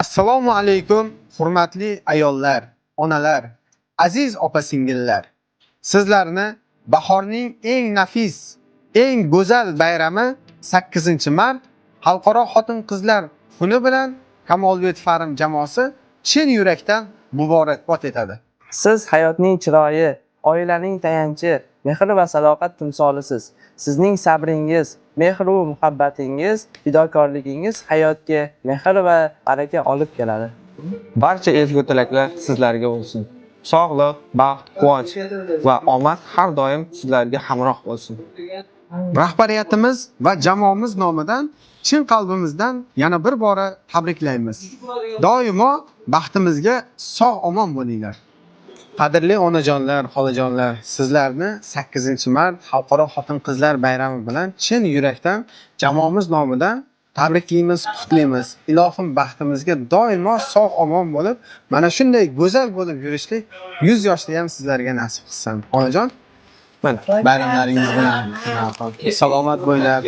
Assalomu alaykum, hurmatli ayollar, onalar, aziz opa-singillar. Sizlarni bahorning eng nafis, eng go'zal bayrami 8-mart Xalqaro xotin-qizlar kuni bilan Kamolbek Farim jamoasi chin yurakdan muborakbod etadi. Siz hayotning chiroyi, oilaning tayanchi, mehr va sadoqat timsolisiz. Sizning sabringiz, mehr va muhabbatingiz, fidokorligingiz hayotga mehr va baraka olib keladi. Barcha ezgu tilaklar sizlarga bo'lsin. Sog'lik, baxt, quvonch va omad har doim sizlarga hamroh bo'lsin. Rahbariyatimiz va jamoamiz nomidan chin qalbimizdan yana bir bora tabriklaymiz. Doimo baxtimizga sog'-omon bo'linglar. Qadrli onajonlar, xolajonlar, sizlarni 8-mart Xalqaro xotin-qizlar bayrami bilan chin yurakdan jamoamiz nomidan tabriklaymiz, qutlaymiz. Ilohim baxtimizga doimo sog'-omon bo'lib, mana shunday go'zal bo'lib yurishlik 100 yoshda ham sizlarga nasib qilsin. Onajon, mana bayramlaringiz bilan salomat bo'linglar.